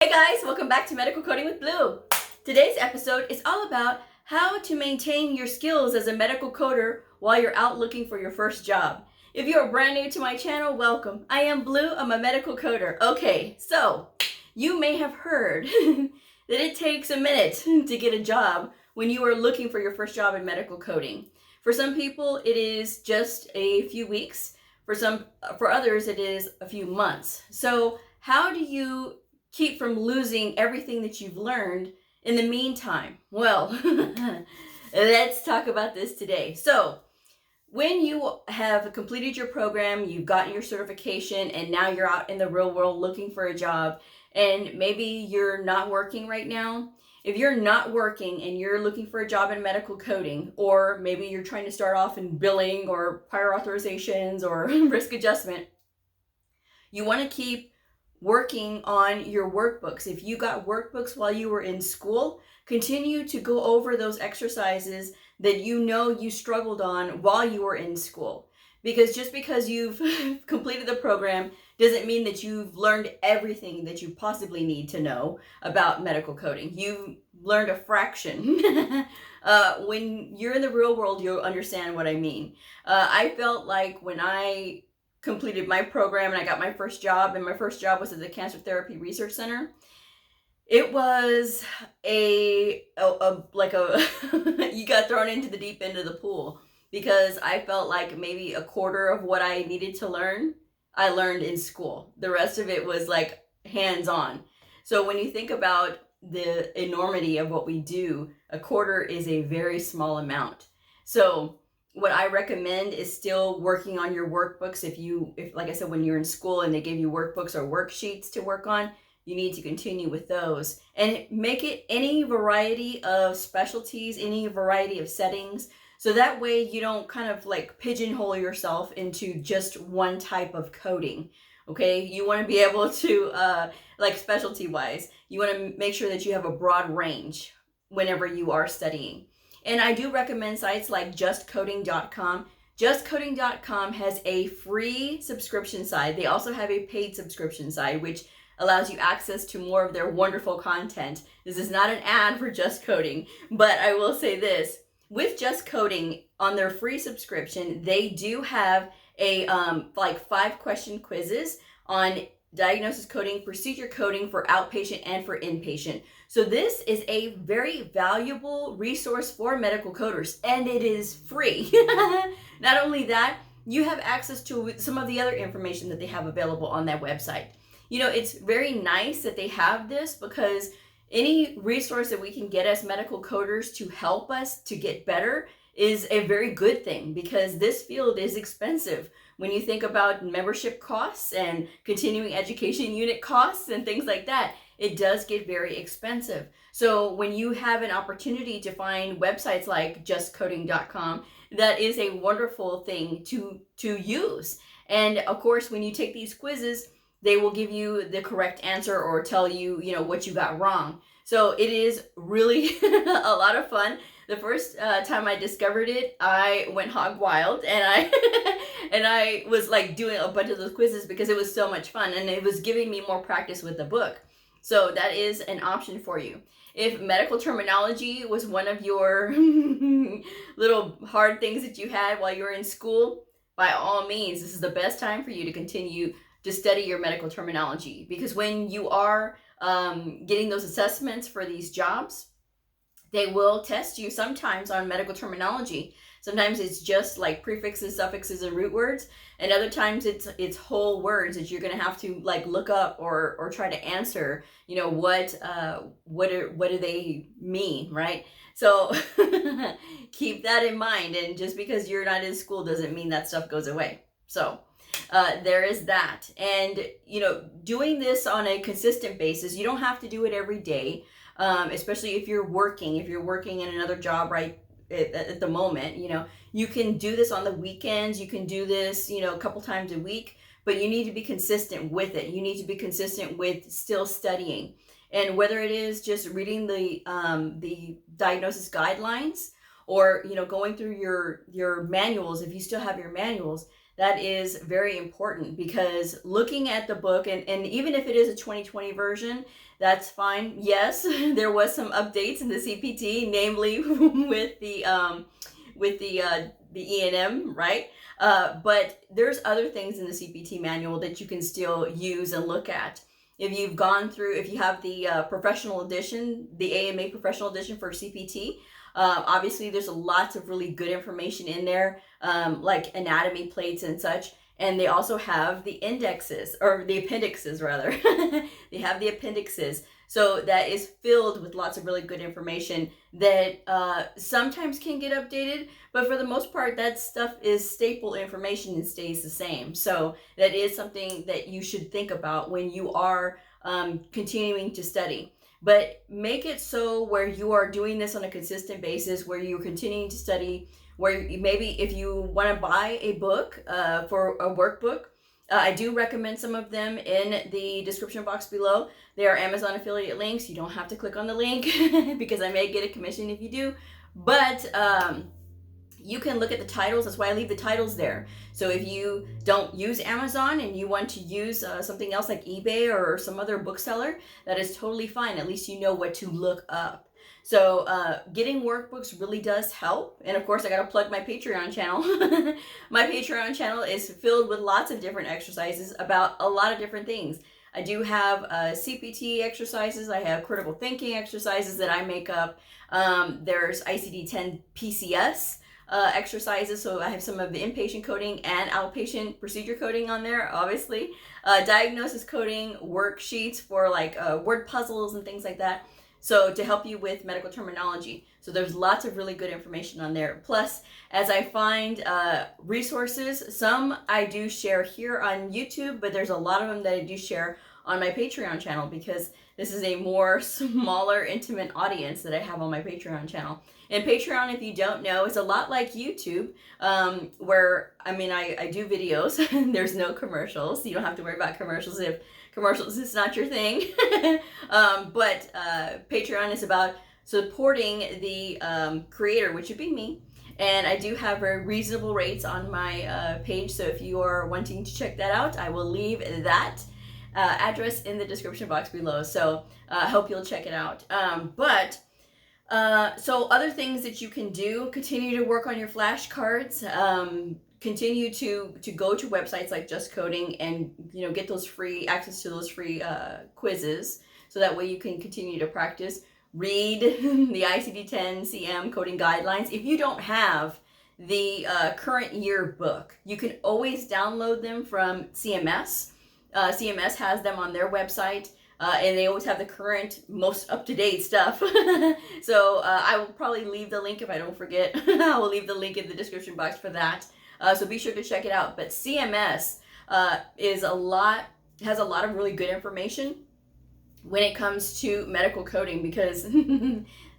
Hey guys, welcome back to Medical Coding with Blue. Today's episode is all about how to maintain your skills as a medical coder while you're out looking for your first job. If you are brand new to my channel, welcome. I am Blue, I'm a medical coder. Okay, so you may have heard that it takes a minute to get a job when you are looking for your first job in medical coding. For some people, it is just a few weeks. For others, it is a few months. So how do you keep from losing everything that you've learned in the meantime? Well, let's talk about this today. So when you have completed your program, you've gotten your certification, and now you're out in the real world looking for a job, and maybe you're not working right now. If you're not working and you're looking for a job in medical coding, or maybe you're trying to start off in billing or prior authorizations or risk adjustment, you want to keep working on your workbooks. If you got workbooks while you were in school, continue to go over those exercises that you know you struggled on while you were in school. Because just because you've completed the program doesn't mean that you've learned everything that you possibly need to know about medical coding. You learned a fraction. When you're in the real world, you'll understand what I mean. I felt like when I completed my program and I got my first job, and my first job was at the Cancer Therapy Research Center. It was you got thrown into the deep end of the pool, because I felt like maybe a quarter of what I needed to learn, I learned in school. The rest of it was like hands-on. So when you think about the enormity of what we do, a quarter is a very small amount. So what I recommend is still working on your workbooks. If like I said, when you're in school and they give you workbooks or worksheets to work on, you need to continue with those and make it any variety of specialties, any variety of settings. So that way you don't kind of like pigeonhole yourself into just one type of coding. Okay, you want to be able to, like specialty wise, you want to make sure that you have a broad range whenever you are studying. And I do recommend sites like justcoding.com. Justcoding.com has a free subscription side. They also have a paid subscription side, which allows you access to more of their wonderful content. This is not an ad for Just Coding, but I will say this. With Just Coding, on their free subscription, they do have a like 5-question quizzes on diagnosis coding, procedure coding for outpatient and for inpatient. So this is a very valuable resource for medical coders, and it is free. Not only that, you have access to some of the other information that they have available on that website. You know, it's very nice that they have this, because any resource that we can get as medical coders to help us to get better is a very good thing, because this field is expensive. When you think about membership costs and continuing education unit costs and things like that, it does get very expensive. So when you have an opportunity to find websites like justcoding.com, that is a wonderful thing to use. And of course, when you take these quizzes, they will give you the correct answer or tell you, what you got wrong. So it is really a lot of fun. The first time I discovered it, I went hog wild, and I was like doing a bunch of those quizzes because it was so much fun, and it was giving me more practice with the book. So that is an option for you. If medical terminology was one of your little hard things that you had while you were in school, by all means, this is the best time for you to continue to study your medical terminology, because when you are getting those assessments for these jobs, they will test you sometimes on medical terminology. Sometimes it's just like prefixes, suffixes, and root words, and other times it's whole words that you're going to have to like look up or try to answer. What do they mean, right? So keep that in mind. And just because you're not in school doesn't mean that stuff goes away. So there is that. And doing this on a consistent basis, you don't have to do it every day. Especially if you're working in another job right at the moment, you can do this on the weekends, you can do this, a couple times a week, but you need to be consistent with it. You need to be consistent with still studying. And whether it is just reading the diagnosis guidelines, or, going through your manuals, if you still have your manuals, that is very important, because looking at the book, and even if it is a 2020 version, that's fine. Yes, there was some updates in the CPT, namely with the E&M, right? But there's other things in the CPT manual that you can still use and look at. If you've gone through, if you have the professional edition, the AMA professional edition for CPT, obviously there's lots of really good information in there, like anatomy plates and such. And they also have the indexes, or the appendixes rather. They have the appendixes. So that is filled with lots of really good information that sometimes can get updated, but for the most part, that stuff is staple information and stays the same. So that is something that you should think about when you are continuing to study. But make it so where you are doing this on a consistent basis, where you're continuing to study, where maybe if you want to buy a book for a workbook, I do recommend some of them in the description box below. They are Amazon affiliate links. You don't have to click on the link because I may get a commission if you do. But you can look at the titles. That's why I leave the titles there. So if you don't use Amazon and you want to use something else like eBay or some other bookseller, that is totally fine. At least you know what to look up. So getting workbooks really does help. And of course, I got to plug my Patreon channel. My Patreon channel is filled with lots of different exercises about a lot of different things. I do have CPT exercises. I have critical thinking exercises that I make up. There's ICD-10 PCS exercises. So I have some of the inpatient coding and outpatient procedure coding on there, obviously. Diagnosis coding, worksheets for like word puzzles and things like that. So to help you with medical terminology. So there's lots of really good information on there. Plus, as I find resources, some I do share here on YouTube, but there's a lot of them that I do share on my Patreon channel, because this is a more smaller, intimate audience that I have on my Patreon channel. And Patreon, if you don't know, is a lot like YouTube, where, I mean, I do videos, and there's no commercials. You don't have to worry about commercials if commercials is not your thing. But Patreon is about supporting the creator, which would be me. And I do have very reasonable rates on my page. So if you are wanting to check that out, I will leave that address in the description box below. So I hope you'll check it out. So other things that you can do: continue to work on your flashcards. Continue to go to websites like Just Coding and get those free access to those free quizzes, so that way you can continue to practice. Read the ICD-10 CM coding guidelines. If you don't have the current year book, you can always download them from CMS. CMS has them on their website. And they always have the current, most up-to-date stuff. So I will probably leave the link if I don't forget. I will leave the link in the description box for that. So be sure to check it out. But CMS has a lot of really good information when it comes to medical coding, because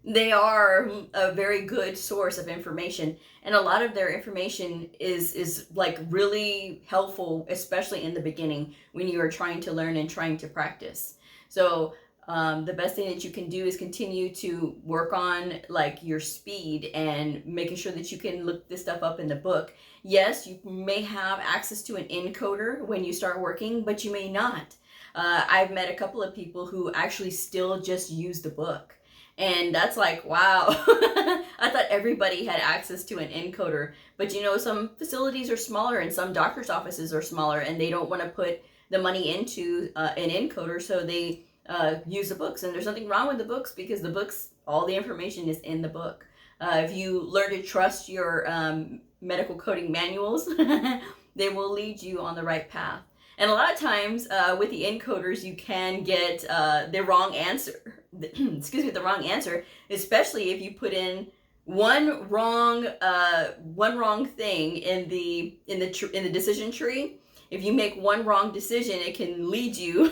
they are a very good source of information. And a lot of their information is like really helpful, especially in the beginning when you are trying to learn and trying to practice. So the best thing that you can do is continue to work on like your speed and making sure that you can look this stuff up in the book. Yes, you may have access to an encoder when you start working, but you may not. I've met a couple of people who actually still just use the book. And that's like, wow. I thought everybody had access to an encoder. But some facilities are smaller and some doctor's offices are smaller, and they don't want to put the money into an encoder, so they use the books. And there's nothing wrong with the books, because the books, all the information is in the book. If you learn to trust your medical coding manuals, they will lead you on the right path. And a lot of times with the encoders, you can get the wrong answer. Excuse me, the wrong answer, especially if you put in one wrong thing in the decision tree. If you make one wrong decision, it can lead you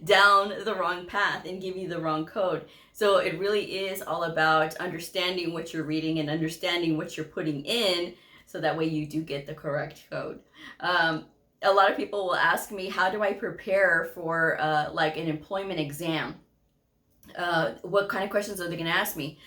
down the wrong path and give you the wrong code. So it really is all about understanding what you're reading and understanding what you're putting in, so that way you do get the correct code. A lot of people will ask me, how do I prepare for like an employment exam? What kind of questions are they going to ask me?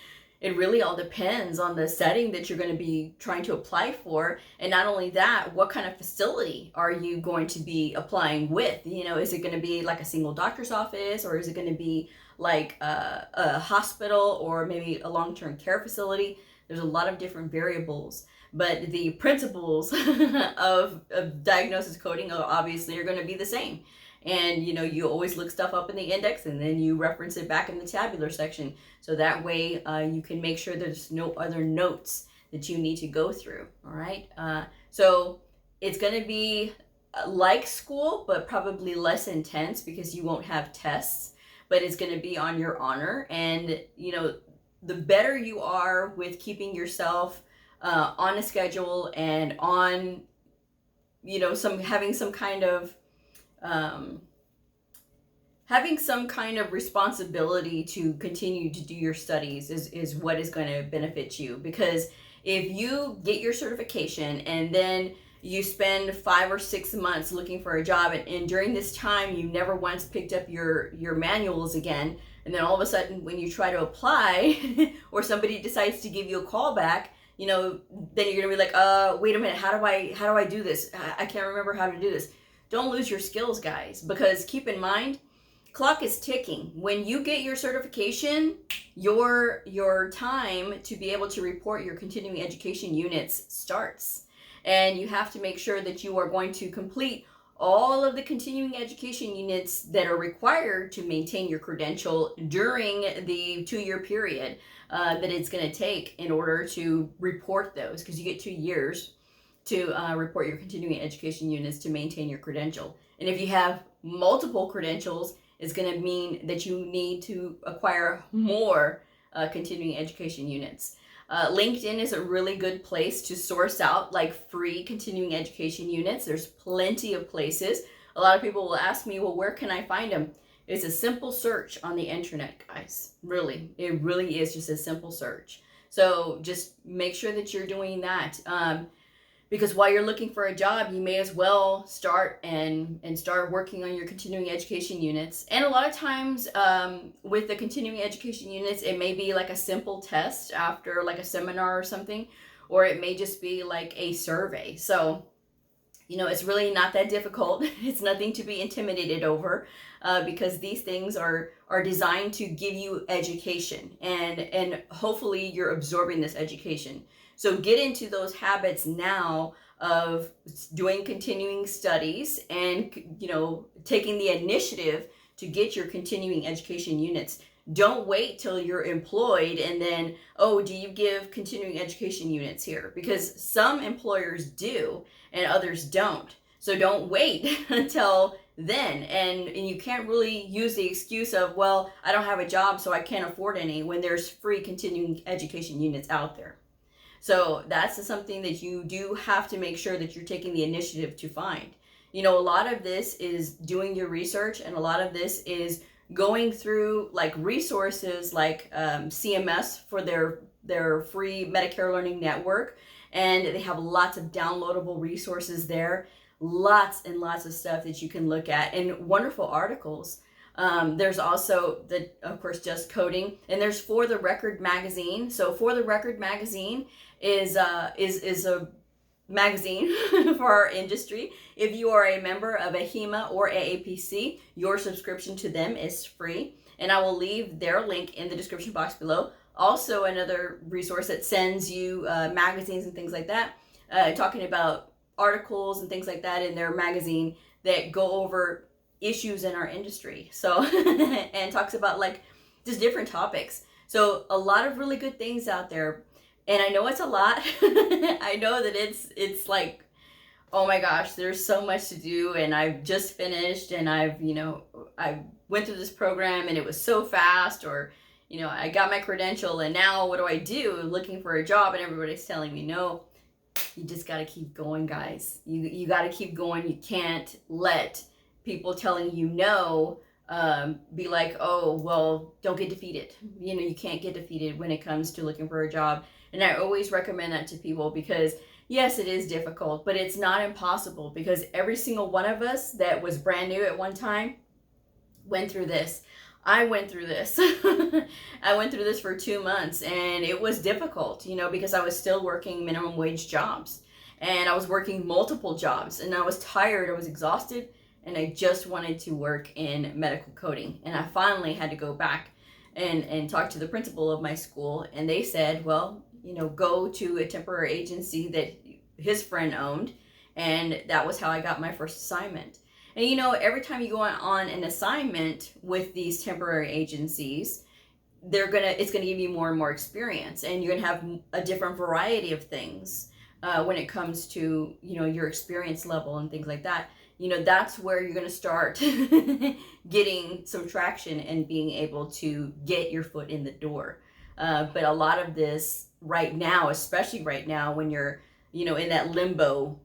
it really all depends on the setting that you're going to be trying to apply for. And not only that, what kind of facility are you going to be applying with? You know, is it going to be like a single doctor's office, or is it going to be like a hospital, or maybe a long-term care facility? There's a lot of different variables, but the principles of diagnosis coding obviously are going to be the same. And you know, you always look stuff up in the index, and then you reference it back in the tabular section, so that way you can make sure there's no other notes that you need to go through. All right, so it's going to be like school, but probably less intense because you won't have tests, but it's going to be on your honor. And you know, the better you are with keeping yourself on a schedule and on, you know, having some kind of responsibility to continue to do your studies is what is going to benefit you. Because if you get your certification and then you spend 5 or 6 months looking for a job, and during this time you never once picked up your manuals again, and then all of a sudden when you try to apply or somebody decides to give you a call back, you know, then you're gonna be like, wait a minute, how do I do this? I can't remember how to do this. Don't lose your skills, guys, because keep in mind, clock is ticking. When you get your certification, your time to be able to report your continuing education units starts. And you have to make sure that you are going to complete all of the continuing education units that are required to maintain your credential during the 2-year period that it's going to take in order to report those, because you get 2 years to report your continuing education units to maintain your credential. And if you have multiple credentials, it's going to mean that you need to acquire more continuing education units. LinkedIn is a really good place to source out like free continuing education units. There's plenty of places. A lot of people will ask me, well, where can I find them? It's a simple search on the internet, guys. Really, it really is just a simple search. So just make sure that you're doing that. Because while you're looking for a job, you may as well start working on your continuing education units. And a lot of times with the continuing education units, it may be like a simple test after like a seminar or something, or it may just be like a survey. So, you know, it's really not that difficult. It's nothing to be intimidated over because these things are designed to give you education, and hopefully you're absorbing this education. So get into those habits now of doing continuing studies and, you know, taking the initiative to get your continuing education units. Don't wait till you're employed and then, oh, do you give continuing education units here? Because some employers do and others don't. So don't wait until then. And you can't really use the excuse of, well, I don't have a job, so I can't afford any, when there's free continuing education units out there. So that's something that you do have to make sure that you're taking the initiative to find. You know, a lot of this is doing your research, and a lot of this is going through like resources like CMS for their free Medicare Learning Network. And they have lots of downloadable resources there. Lots and lots of stuff that you can look at, and wonderful articles. There's also of course, Just Coding, and there's For the Record magazine. So For the Record magazine is a magazine for our industry. If you are a member of AHIMA or AAPC, your subscription to them is free, and I will leave their link in the description box below. Also, another resource that sends you magazines and things like that, talking about articles and things like that in their magazine that go over issues in our industry. So and talks about like just different topics. So a lot of really good things out there. And I know it's a lot. I know that it's like, oh my gosh, there's so much to do, and I've just finished, and I went through this program and it was so fast, or I got my credential and now what do I do? Looking for a job, and everybody's telling me no. You just got to keep going, guys. You got to keep going. You can't let people telling you no be like, oh, well, don't get defeated. You can't get defeated when it comes to looking for a job. And I always recommend that to people, because yes, it is difficult, but it's not impossible, because every single one of us that was brand new at one time went through this. I went through this. I went through this for 2 months, and it was difficult, you know, because I was still working minimum wage jobs, and I was working multiple jobs, and I was tired, I was exhausted, and I just wanted to work in medical coding. And I finally had to go back and talk to the principal of my school, and they said, well, you know, go to a temporary agency that his friend owned, and that was how I got my first assignment. And you know, every time you go on an assignment with these temporary agencies, it's gonna give you more and more experience, and you're gonna have a different variety of things when it comes to, you know, your experience level and things like that. You know, that's where you're gonna start getting some traction and being able to get your foot in the door. But a lot of this right now, especially right now, when you're, you know, in that limbo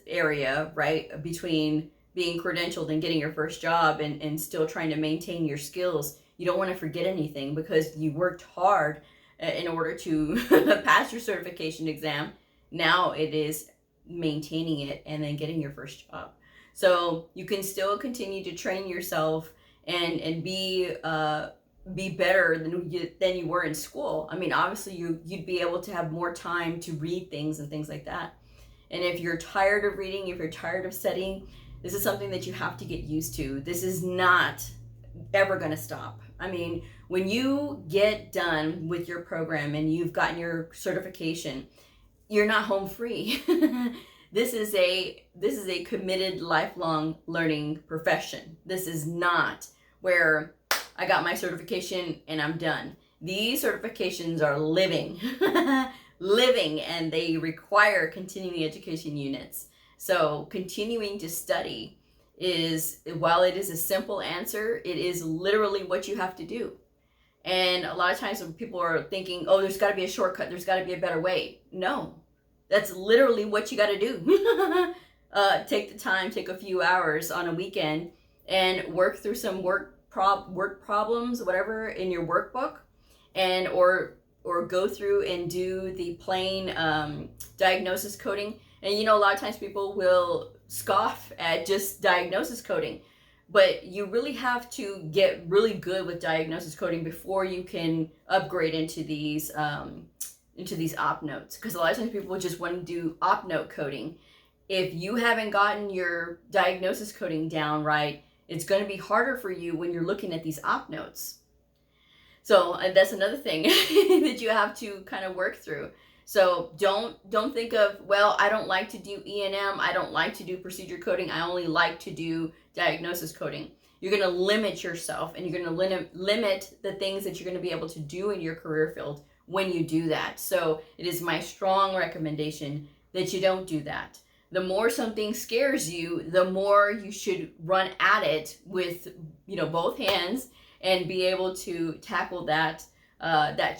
area, right, between being credentialed and getting your first job and still trying to maintain your skills, you don't want to forget anything because you worked hard in order to pass your certification exam. Now it is maintaining it and then getting your first job. So you can still continue to train yourself and be better than you were in school. I mean, obviously you'd be able to have more time to read things and things like that. And if you're tired of reading, if you're tired of studying, this is something that you have to get used to. This is not ever going to stop. I mean, when you get done with your program and you've gotten your certification, you're not home free. This is a committed lifelong learning profession. This is not where I got my certification and I'm done. These certifications are living, living, and they require continuing education units. So continuing to study is, while it is a simple answer, it is literally what you have to do. And a lot of times when people are thinking, oh, there's got to be a shortcut, there's got to be a better way. No, that's literally what you got to do. Take the time, take a few hours on a weekend and work through some work problems, whatever, in your workbook, and or go through and do the plain diagnosis coding. And you know, a lot of times people will scoff at just diagnosis coding, but you really have to get really good with diagnosis coding before you can upgrade into these op notes. Because a lot of times people just want to do op note coding. If you haven't gotten your diagnosis coding down right, it's going to be harder for you when you're looking at these op notes. So that's another thing that you have to kind of work through. So don't think of, well, I don't like to do E&M, I don't like to do procedure coding, I only like to do diagnosis coding. You're going to limit yourself, and you're going to limit the things that you're going to be able to do in your career field when you do that. So it is my strong recommendation that you don't do that. The more something scares you, the more you should run at it with, you know, both hands and be able to tackle that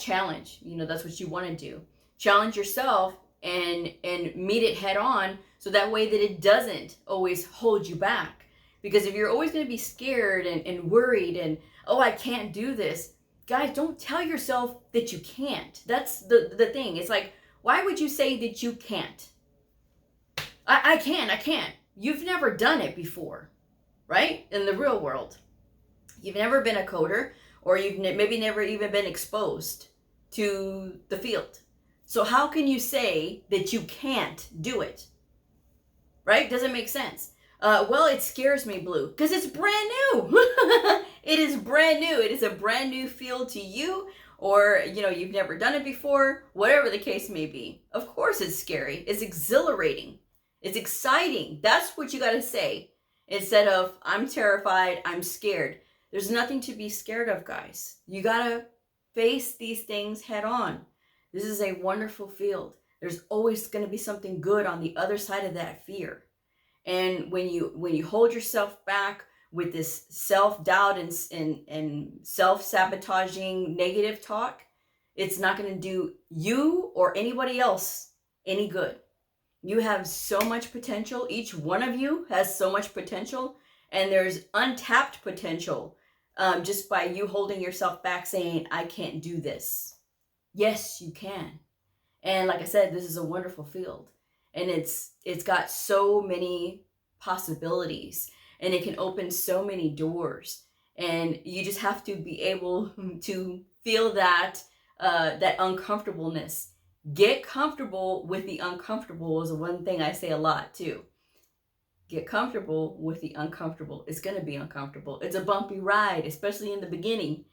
challenge. You know, that's what you want to do. Challenge yourself and meet it head on, so that way that it doesn't always hold you back. Because if you're always going to be scared and worried and, oh, I can't do this, guys, don't tell yourself that you can't. That's the thing. It's like, why would you say that you can't? I can't. You've never done it before, right? In the real world. You've never been a coder, or you've maybe never even been exposed to the field. So how can you say that you can't do it? Right? Doesn't make sense. Well, it scares me, Blue, because it's brand new. It is brand new. It is a brand new field to you, or, you know, you've never done it before, whatever the case may be. Of course it's scary. It's exhilarating. It's exciting. That's what you got to say, instead of, I'm terrified, I'm scared. There's nothing to be scared of, guys. You got to face these things head on. This is a wonderful field. There's always going to be something good on the other side of that fear. And when you hold yourself back with this self-doubt and self-sabotaging negative talk, it's not going to do you or anybody else any good. You have so much potential. Each one of you has so much potential, and there's untapped potential just by you holding yourself back saying, I can't do this. Yes, you can. And like I said, this is a wonderful field, and it's got so many possibilities, and it can open so many doors. And you just have to be able to feel that that uncomfortableness. Get comfortable with the uncomfortable is one thing I say a lot too. Get comfortable with the uncomfortable. It's going to be uncomfortable. It's a bumpy ride, especially in the beginning.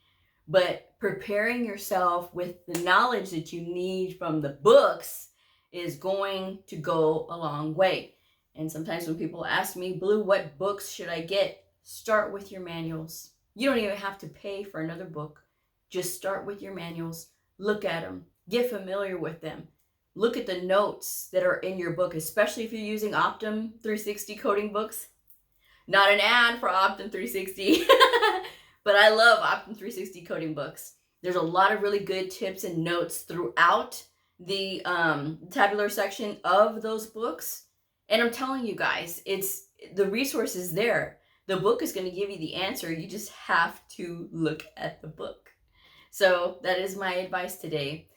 But preparing yourself with the knowledge that you need from the books is going to go a long way. And sometimes when people ask me, Blue, what books should I get? Start with your manuals. You don't even have to pay for another book. Just start with your manuals. Look at them. Get familiar with them. Look at the notes that are in your book, especially if you're using OPTUM 360 coding books. Not an ad for OPTUM 360, but I love OPTUM 360 coding books. There's a lot of really good tips and notes throughout the tabular section of those books. And I'm telling you guys, it's the resource is there. The book is going to give you the answer. You just have to look at the book. So that is my advice today.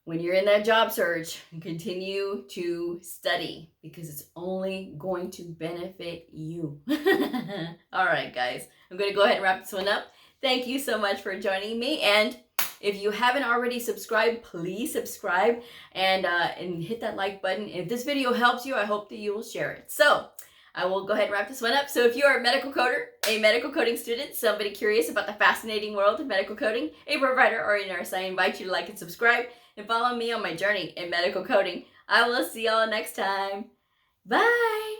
When you're in that job search, continue to study because it's only going to benefit you. All right, guys, I'm going to go ahead and wrap this one up. Thank you so much for joining me. And if you haven't already subscribed, please subscribe and hit that like button. If this video helps you, I hope that you will share it. So I will go ahead and wrap this one up. So if you are a medical coder, a medical coding student, somebody curious about the fascinating world of medical coding, a provider, or a nurse, I invite you to like and subscribe and follow me on my journey in medical coding. I will see y'all next time. Bye.